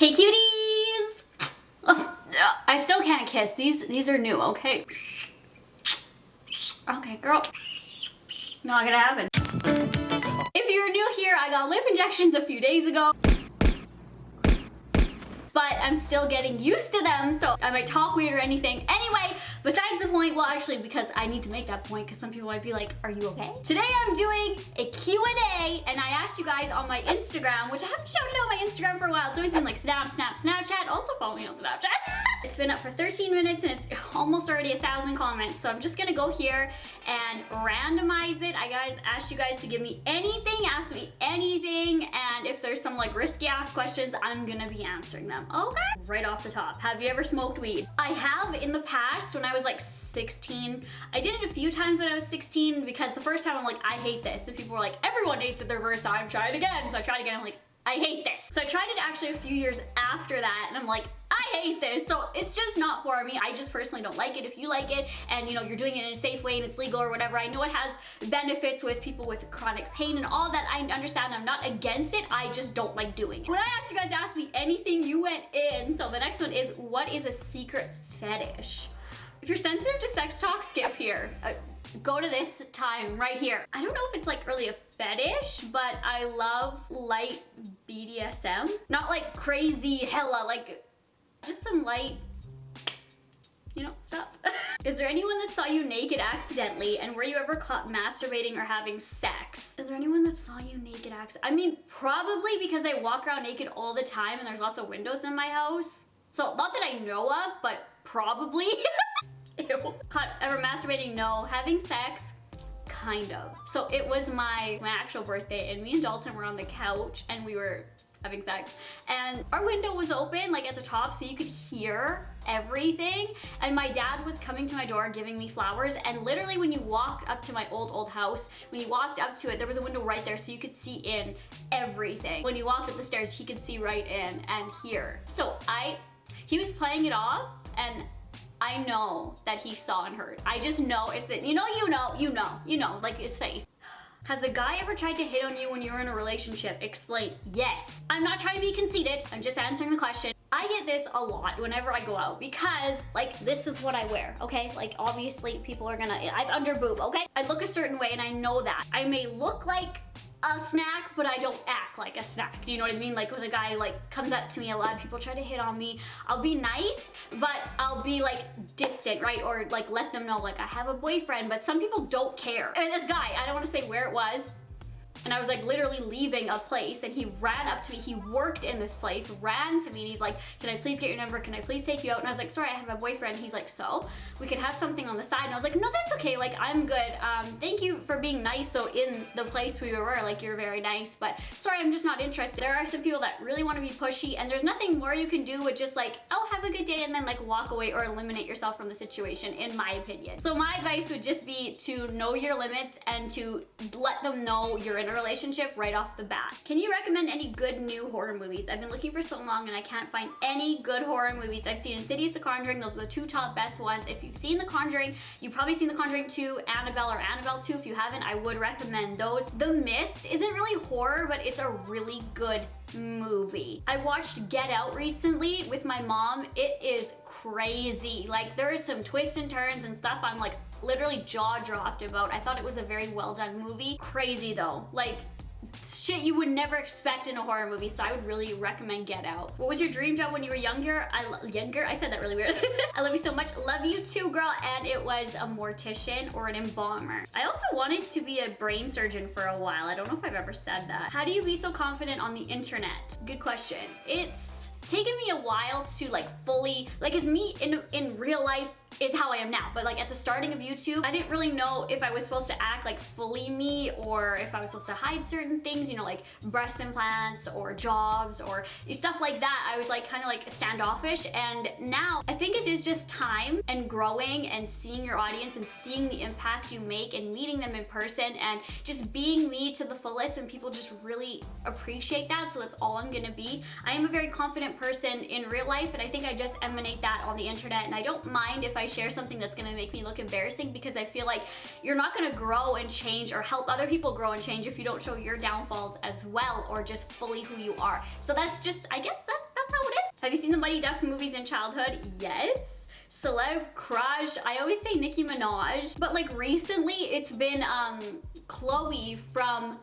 Hey cuties! Oh, I still can't kiss. These are new, okay? Okay, girl. Not gonna happen. If you're new here, I got lip injections a few days ago. But I'm still getting used to them, so I might talk weird or anything. Anyway, besides the point, well actually because I need to make that point because some people might be like, are you okay? Today I'm doing a Q&A and I asked you guys on my Instagram, which I haven't shouted out my Instagram for a while. It's always been like Snapchat. Also follow me on Snapchat. It's been up for 13 minutes and it's almost already 1,000 comments. So I'm just gonna go here and randomize it. I guys asked you guys to give me anything, ask me anything, and if there's some like risky ass questions, I'm gonna be answering them. Okay? Right off the top, have you ever smoked weed? I have in the past when I was like 16. I did it a few times when I was 16 because the first time I'm like, I hate this. And people were like, everyone hates it their first time, try it again. So I tried again, I'm like, I hate this. So I tried it actually a few years after that and I'm like, I hate this. So it's just not for me. I just personally don't like it. If you like it and you know you're doing it in a safe way and it's legal or whatever, I know it has benefits with people with chronic pain and all that. I understand. I'm not against it. I just don't like doing it. When I asked you guys to ask me anything, you went in. So the next one is, what is a secret fetish? If you're sensitive to sex talk, skip here. Go to this time right here. I don't know if it's like really a fetish, but I love light BDSM. Not like crazy hella, like just some light, you know, stuff. Is there anyone that saw you naked accidentally and were you ever caught masturbating or having sex? Is there anyone that saw you naked I mean, probably because I walk around naked all the time and there's lots of windows in my house. So not that I know of, but probably. Ew. Caught ever masturbating? No. Having sex? Kind of. So it was my actual birthday and me and Dalton were on the couch and we were having sex and our window was open like at the top so you could hear everything, and my dad was coming to my door giving me flowers, and literally when you walked up to my old house, when you walked up to it, there was a window right there so you could see in everything. When you walked up the stairs, he could see right in and hear. So he was playing it off and I know that he saw and heard. I just know it's it. You know, like his face. Has a guy ever tried to hit on you when you were in a relationship? Explain. Yes. I'm not trying to be conceited. I'm just answering the question. I get this a lot whenever I go out because like this is what I wear, okay? Like obviously people are gonna, I've under boob, okay? I look a certain way and I know that. I may look like a snack, but I don't act like a snack. Do you know what I mean? Like when a guy like comes up to me, a lot of people try to hit on me. I'll be nice, but I'll be like distant, right? Or like let them know like I have a boyfriend, but some people don't care. And this guy, I don't want to say where it was, and I was like literally leaving a place and he ran up to me. He worked in this place, ran to me and he's like, can I please get your number? Can I please take you out? And I was like, sorry, I have a boyfriend. He's like, so? We could have something on the side. And I was like, no, that's okay. Like, I'm good. Thank you for being nice though in the place we were. Like, you're very nice, but sorry, I'm just not interested. There are some people that really want to be pushy and there's nothing more you can do with just like, oh, have a good day and then like walk away or eliminate yourself from the situation, in my opinion. So my advice would just be to know your limits and to let them know you're in a relationship right off the bat. Can you recommend any good new horror movies? I've been looking for so long and I can't find any good horror movies. I've seen Insidious, The Conjuring. Those are the two top best ones. If you've seen The Conjuring, you've probably seen The Conjuring 2, Annabelle, or Annabelle 2. If you haven't, I would recommend those. The Mist isn't really horror, but it's a really good movie. I watched Get Out recently with my mom. It is crazy. Like there is some twists and turns and stuff I'm like literally jaw dropped about. I thought it was a very well done movie. Crazy though, like shit you would never expect in a horror movie, so I would really recommend Get Out. What was your dream job when you were younger? I said that really weird. I love you so much. Love you too, girl. And it was a mortician or an embalmer. I also wanted to be a brain surgeon for a while. I don't know if I've ever said that. How do you be so confident on the internet? Good question. It's taken me a while to like fully, like as me in real life is how I am now, but like at the starting of YouTube, I didn't really know if I was supposed to act like fully me or if I was supposed to hide certain things, you know, like breast implants or jobs or stuff like that. I was like kind of like standoffish, and now I think it is just time and growing and seeing your audience and seeing the impact you make and meeting them in person and just being me to the fullest, and people just really appreciate that, so that's all I'm gonna be. I am a very confident person in real life, and I think I just emanate that on the internet, and I don't mind if I share something that's gonna make me look embarrassing, because I feel like you're not gonna grow and change or help other people grow and change if you don't show your downfalls as well or just fully who you are. So that's just, I guess that's how it Have you seen the Mighty Ducks movies in childhood? Yes. Celeb crush, I always say Nicki Minaj, but like recently it's been Chloe from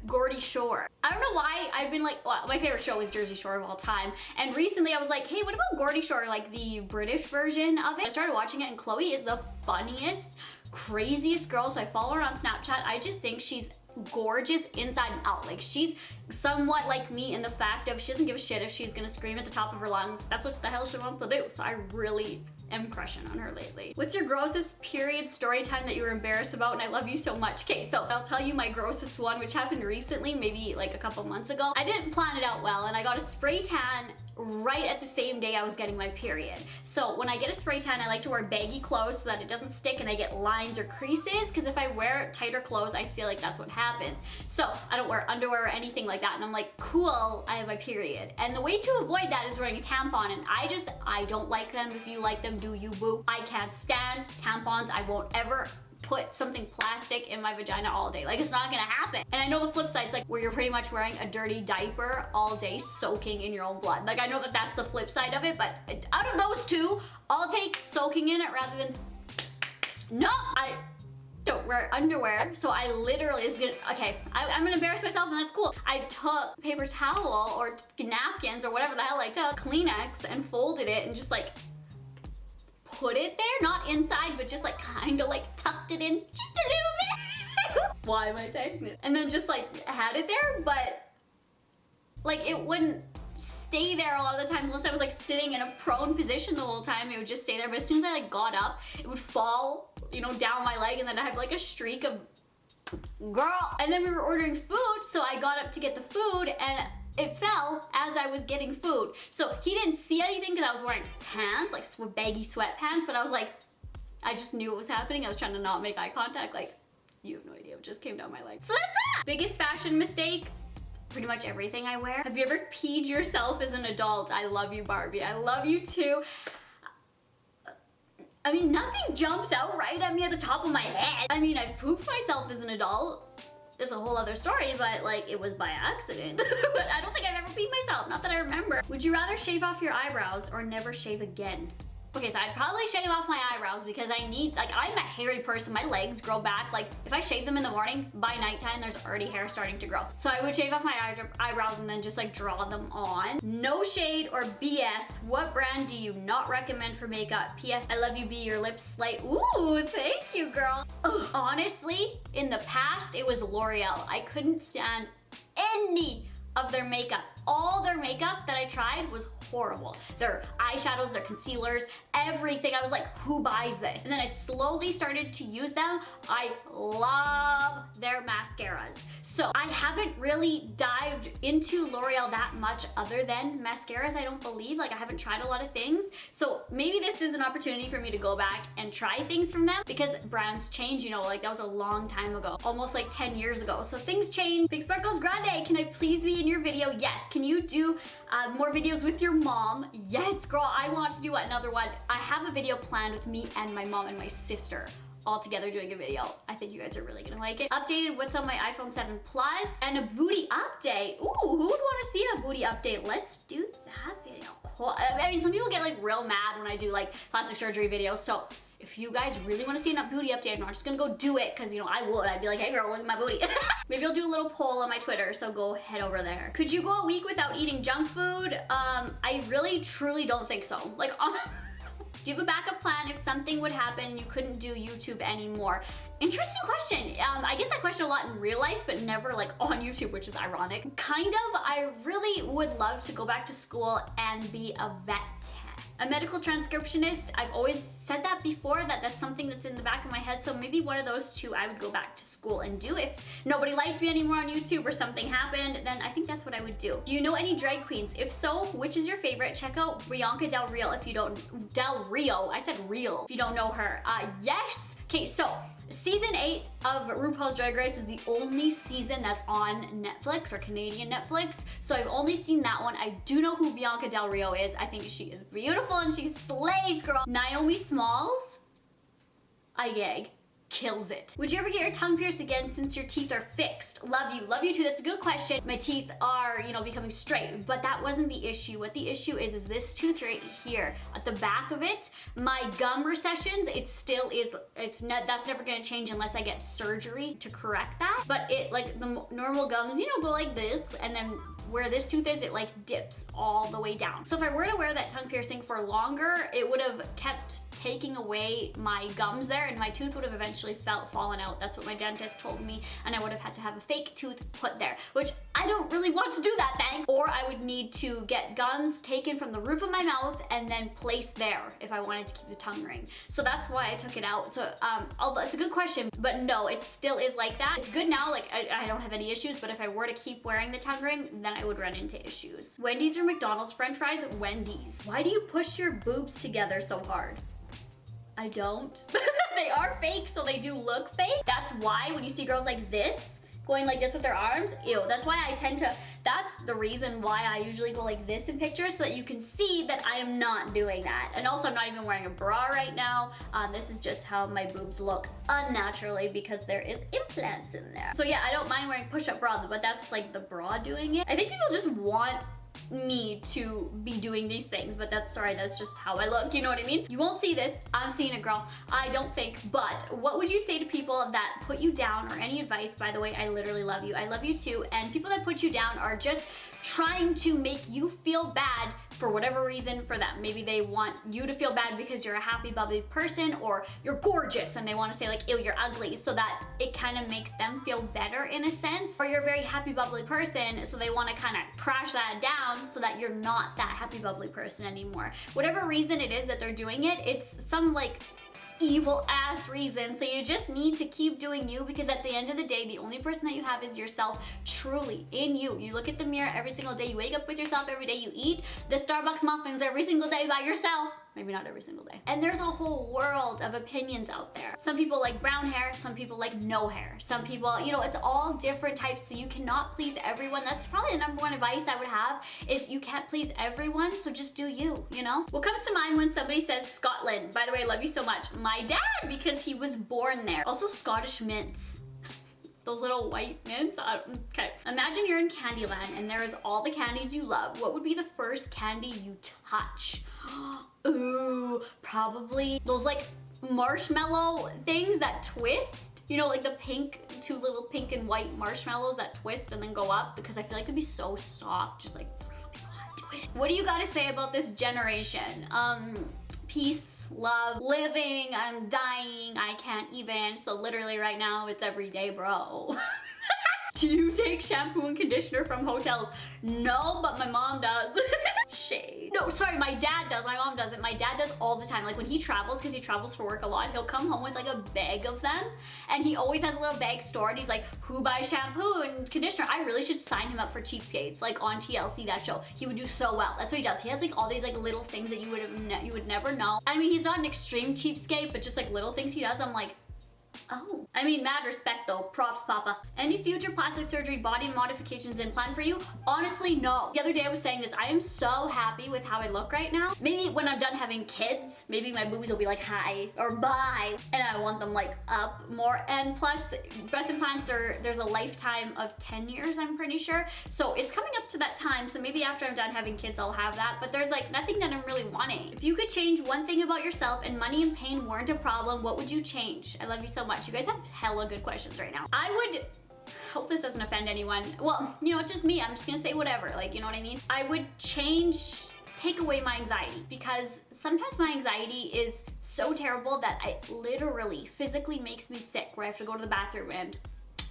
Geordie Shore. I don't know why I've been like, well, my favorite show is Jersey Shore of all time, and recently I was like, hey, what about Geordie Shore, like the British version of it? I started watching it and Chloe is the funniest, craziest girl, so I follow her on Snapchat. I just think she's gorgeous inside and out. Like, she's somewhat like me in the fact of she doesn't give a shit if she's gonna scream at the top of her lungs. That's what the hell she wants to do, so I really am crushing on her lately. What's your grossest period story time that you were embarrassed about? And I love you so much. Okay, so I'll tell you my grossest one, which happened recently, maybe like a couple months ago. I didn't plan it out well, and I got a spray tan right at the same day I was getting my period. So when I get a spray tan, I like to wear baggy clothes so that it doesn't stick and I get lines or creases, because if I wear tighter clothes, I feel like that's what happens. So I don't wear underwear or anything like that, and I'm like, cool, I have my period. And the way to avoid that is wearing a tampon, and I don't like them. If you like them, do you, boo. I can't stand tampons. I won't ever put something plastic in my vagina all day. Like, it's not gonna happen. And I know the flip side's like where you're pretty much wearing a dirty diaper all day soaking in your own blood. Like, I know that that's the flip side of it, but out of those two, I'll take soaking in it rather than, no, I don't wear underwear, so I literally is gonna, okay, I'm gonna embarrass myself, and that's cool. I took paper towel or napkins or whatever the hell I took, Kleenex, and folded it and just like put it there, not inside, but just like kind of like tucked it in just a little bit. Why am I saying this? And then just like had it there, but like it wouldn't stay there a lot of the times unless I was like sitting in a prone position the whole time. It would just stay there, but as soon as I like got up, it would fall, you know, down my leg, and then I have like a streak of girl. And then we were ordering food, so I got up to get the food and it fell as I was getting food. So he didn't see anything because I was wearing pants, like baggy sweatpants, but I was like, I just knew what was happening. I was trying to not make eye contact. Like, you have no idea what just came down my leg. So that's it! Biggest fashion mistake? Pretty much everything I wear. Have you ever peed yourself as an adult? I love you, Barbie. I love you too. I mean, nothing jumps out right at me at the top of my head. I mean, I've pooped myself as an adult. It's a whole other story, but like it was by accident. But I don't think I've ever peed myself, not that I remember. Would you rather shave off your eyebrows or never shave again? Okay, so I'd probably shave off my eyebrows because I need, like, I'm a hairy person. My legs grow back. Like, if I shave them in the morning, by nighttime, there's already hair starting to grow. So I would shave off my eyebrows and then just like draw them on. No shade or BS. What brand do you not recommend for makeup? PS, I love you, B. Your lips slight. Ooh, thank you, girl. Ugh. Honestly, in the past, it was L'Oreal. I couldn't stand any of their makeup. All their makeup that I tried was horrible. Their eyeshadows, their concealers, everything. I was like, who buys this? And then I slowly started to use them. I love their mascaras. So I haven't really dived into L'Oreal that much other than mascaras, I don't believe. Like, I haven't tried a lot of things. So maybe this is an opportunity for me to go back and try things from them, because brands change, you know, like that was a long time ago, almost like 10 years ago. So things change. Big Sparkles Grande, can I please be in your video? Yes. Can you do more videos with your mom? Yes, girl, I want to do another one. I have a video planned with me and my mom and my sister all together doing a video. I think you guys are really gonna like it. Updated what's on my iPhone 7 Plus and a booty update. Ooh, who would want to see a booty update? Let's do that video. Cool. I mean, some people get like real mad when I do like plastic surgery videos, so if you guys really want to see a booty update, I'm not just gonna go do it, because, you know, I would. I'd be like, hey girl, look at my booty. Maybe I'll do a little poll on my Twitter, so go head over there. Could you go a week without eating junk food? I really, truly don't think so. Like, do you have a backup plan if something would happen and you couldn't do YouTube anymore? Interesting question. I get that question a lot in real life, but never like on YouTube, which is ironic. Kind of. I really would love to go back to school and be a vet tech. A medical transcriptionist. I've always said that before, that's something that's in the back of my head, so maybe one of those two I would go back to school and do. If nobody liked me anymore on YouTube or something happened, then I think that's what I would do. Do you know any drag queens? If so, which is your favorite? Check out Bianca Del Rio if you don't, Del Rio, I said real, if you don't know her. Yes. Okay, so Season 8 of RuPaul's Drag Race is the only season that's on Netflix, or Canadian Netflix, so I've only seen that one. I do know who Bianca Del Rio is. I think she is beautiful and she slays, girl. Naomi Smalls, I gag. kills it. Would you ever get your tongue pierced again since your teeth are fixed? Love you too. That's a good question. My teeth are, you know, becoming straight, but that wasn't the issue. What the issue is this tooth right here at the back of it, my gum recessions, it still is, that's never gonna change unless I get surgery to correct that. But it, like the normal gums, you know, go like this, and then where this tooth is, it like dips all the way down. So if I were to wear that tongue piercing for longer, it would have kept taking away my gums there, and my tooth would have eventually fallen out. That's what my dentist told me, and I would have had to have a fake tooth put there, which I don't really want to do that, thanks. Or I would need to get gums taken from the roof of my mouth and then placed there if I wanted to keep the tongue ring. So that's why I took it out. So although it's a good question, but no, it still is like that. It's good now, like I don't have any issues, but if I were to keep wearing the tongue ring, then I would run into issues. Wendy's or McDonald's french fries? Wendy's. Why do you push your boobs together so hard? I don't. They are fake, so they do look fake. That's why when you see girls like this, going like this with their arms, ew, that's why I tend to, that's the reason why I usually go like this in pictures, so that you can see that I am not doing that. And also I'm not even wearing a bra right now. This is just how my boobs look unnaturally because there is implants in there. So yeah, I don't mind wearing push-up bra, but that's like the bra doing it. I think people just want me to be doing these things, but that's just how I look, you know what I mean? You won't see this, I'm seeing it, girl, I don't think. But what would you say to people that put you down, or any advice? By the way, I literally love you, I love you too. And people that put you down are just trying to make you feel bad for whatever reason for them. Maybe they want you to feel bad because you're a happy bubbly person, or you're gorgeous and they want to say like, ew, you're ugly, so that it kind of makes them feel better in a sense. Or you're a very happy bubbly person, so they want to kind of crash that down so that you're not that happy bubbly person anymore. Whatever reason it is that they're doing it, it's some like evil ass reason. So you just need to keep doing you, because at the end of the day, the only person that you have is yourself, truly in you. You look at the mirror every single day, you wake up with yourself every day, you eat the Starbucks muffins every single day by yourself. Maybe not every single day. And there's a whole world of opinions out there. Some people like brown hair, some people like no hair. Some people, you know, it's all different types, so you cannot please everyone. That's probably the number one advice I would have, is you can't please everyone, so just do you, you know? What comes to mind when somebody says Scotland? By the way, I love you so much. My dad, because he was born there. Also Scottish mints. Those little white mints. Okay. Imagine you're in Candyland and there is all the candies you love. What would be the first candy you touch? Ooh, probably those like marshmallow things that twist. You know, like the pink, two little pink and white marshmallows that twist and then go up, because I feel like it'd be so soft, just like, do it. What do you gotta say about this generation? Peace, love, living, I'm dying, I can't even. So literally right now, it's every day, bro. Do you take shampoo and conditioner from hotels? No, but my mom does. Shade. No, sorry, my dad does. My mom doesn't. My dad does all the time. Like when he travels, because he travels for work a lot, he'll come home with like a bag of them. And he always has a little bag stored. He's like, who buys shampoo and conditioner? I really should sign him up for Cheapskates, like on TLC, that show. He would do so well. That's what he does. He has like all these like little things that you would never know. I mean, he's not an extreme cheapskate, but just like little things he does, I'm like, oh. I mean, mad respect though. Props, Papa. Any future plastic surgery body modifications in plan for you? Honestly, no. The other day I was saying this. I am so happy with how I look right now. Maybe when I'm done having kids, maybe my boobies will be like hi or bye, and I want them like up more. And plus, breast implants there's a lifetime of 10 years, I'm pretty sure. So it's coming up to that time. So maybe after I'm done having kids, I'll have that. But there's like nothing that I'm really wanting. If you could change one thing about yourself and money and pain weren't a problem, what would you change? I love you so much. You guys have hella good questions right now. I would, hope this doesn't offend anyone. Well, you know, it's just me. I'm just gonna say whatever, like, you know what I mean? I would take away my anxiety, because sometimes my anxiety is so terrible that it literally physically makes me sick, where I have to go to the bathroom and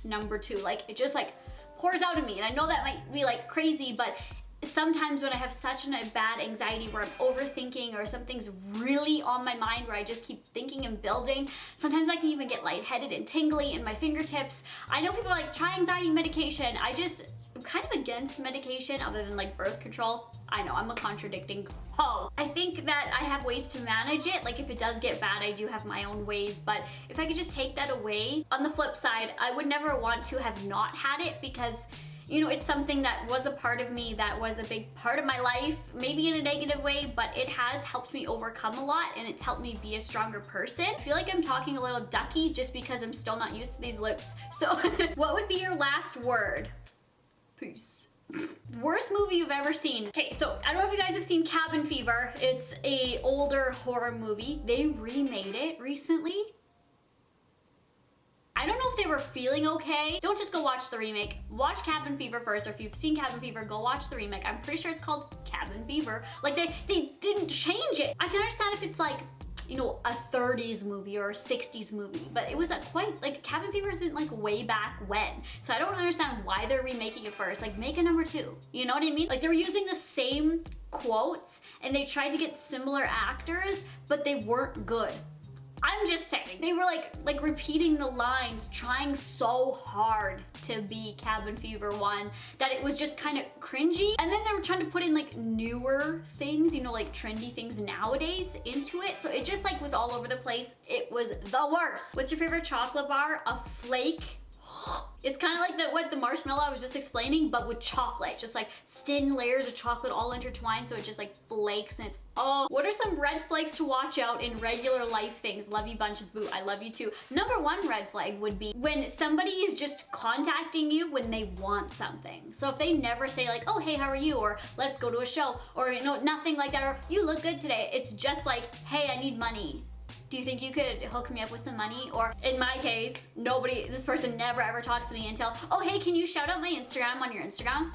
number two, like it just like pours out of me. And I know that might be like crazy, but sometimes when I have such a bad anxiety where I'm overthinking, or something's really on my mind where I just keep thinking and building, sometimes I can even get lightheaded and tingly in my fingertips. I know people are like, try anxiety medication. I'm kind of against medication other than like birth control. I know, I'm a contradicting hoe. I think that I have ways to manage it. Like if it does get bad, I do have my own ways, but if I could just take that away. On the flip side, I would never want to have not had it, because you know, it's something that was a part of me, that was a big part of my life, maybe in a negative way, but it has helped me overcome a lot and it's helped me be a stronger person. I feel like I'm talking a little ducky just because I'm still not used to these lips. So what would be your last word? Peace. Worst movie you've ever seen. Okay, so I don't know if you guys have seen Cabin Fever. It's a older horror movie. They remade it recently. I don't know if they were feeling okay. Don't just go watch the remake. Watch Cabin Fever first, or if you've seen Cabin Fever, go watch the remake. I'm pretty sure it's called Cabin Fever. Like they didn't change it. I can understand if it's like, you know, a 30s movie or a 60s movie, but it was a quite, like, Cabin Fever isn't like way back when. So I don't understand why they're remaking it first. Like, make a number 2. You know what I mean? Like, they were using the same quotes and they tried to get similar actors, but they weren't good. I'm just saying. They were like repeating the lines, trying so hard to be Cabin Fever 1 that it was just kind of cringy. And then they were trying to put in like newer things, you know, like trendy things nowadays into it. So it just like was all over the place. It was the worst. What's your favorite chocolate bar? A flake. It's kind of like what the marshmallow I was just explaining, but with chocolate. Just like thin layers of chocolate all intertwined, so it just like flakes and it's, oh. What are some red flags to watch out in regular life things? Love you bunches, boo. I love you too. Number 1 red flag would be when somebody is just contacting you when they want something. So if they never say like, oh, hey, how are you? Or let's go to a show, or you know, nothing like that, or you look good today. It's just like, hey, I need money. Do you think you could hook me up with some money? Or in my case, this person never ever talks to me until, oh, hey, can you shout out my Instagram on your Instagram?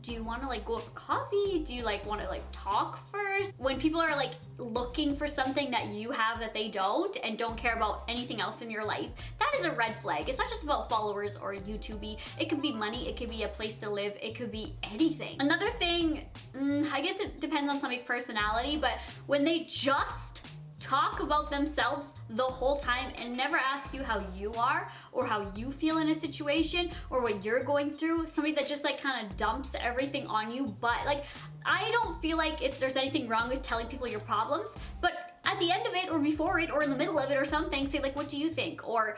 Do you want to like go for coffee? Do you like want to like talk first? When people are like looking for something that you have that they don't and don't care about anything else in your life, that is a red flag. It's not just about followers or YouTube. It could be money, it could be a place to live, it could be anything. Another thing, I guess it depends on somebody's personality, but when they just talk about themselves the whole time and never ask you how you are or how you feel in a situation or what you're going through, somebody that just like kind of dumps everything on you. But like, I don't feel like there's anything wrong with telling people your problems, but at the end of it or before it or in the middle of it or something, say like, what do you think? Or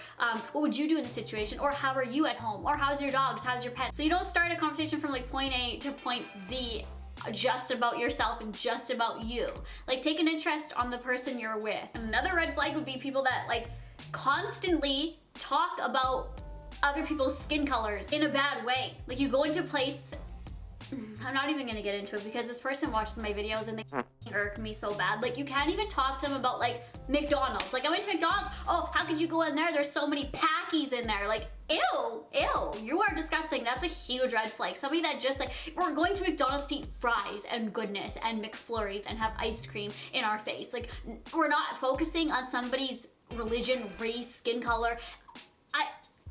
what would you do in this situation? Or how are you at home? Or how's your dogs? How's your pet? So you don't start a conversation from like point A to point Z just about yourself and just about you. Like, take an interest on the person you're with. Another red flag would be people that like constantly talk about other people's skin colors in a bad way. Like, you go into a place, I'm not even gonna get into it because this person watches my videos and they irk me so bad. Like, you can't even talk to them about like McDonald's. Like, I went to McDonald's, oh, how could you go in there? There's so many Packies in there. Like, ew, you are disgusting. That's a huge red flag. Somebody that just like, we're going to McDonald's to eat fries and goodness and McFlurries and have ice cream in our face. Like, we're not focusing on somebody's religion, race, skin color.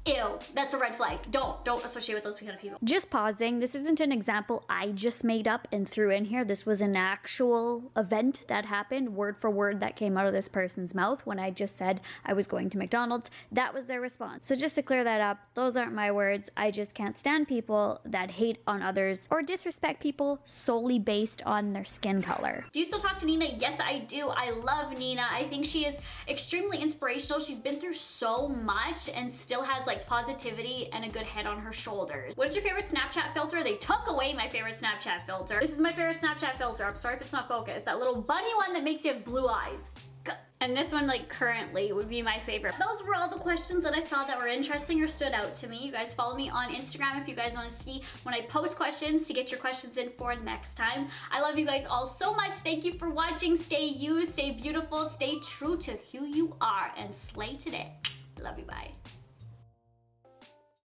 Ew, that's a red flag. Don't associate with those kind of people. Just pausing. This isn't an example I just made up and threw in here. This was an actual event that happened, word for word, that came out of this person's mouth when I just said I was going to McDonald's. That was their response. So just to clear that up, those aren't my words. I just can't stand people that hate on others or disrespect people solely based on their skin color. Do you still talk to Nina? Yes, I do. I love Nina. I think she is extremely inspirational. She's been through so much and still has like positivity and a good head on her shoulders. What's your favorite Snapchat filter? They took away my favorite Snapchat filter. This is my favorite Snapchat filter. I'm sorry if it's not focused. That little bunny one that makes you have blue eyes. And this one, like, currently would be my favorite. Those were all the questions that I saw that were interesting or stood out to me. You guys follow me on Instagram if you guys want to see when I post questions to get your questions in for next time. I love you guys all so much. Thank you for watching. Stay you, stay beautiful, stay true to who you are, and slay today. Love you, bye.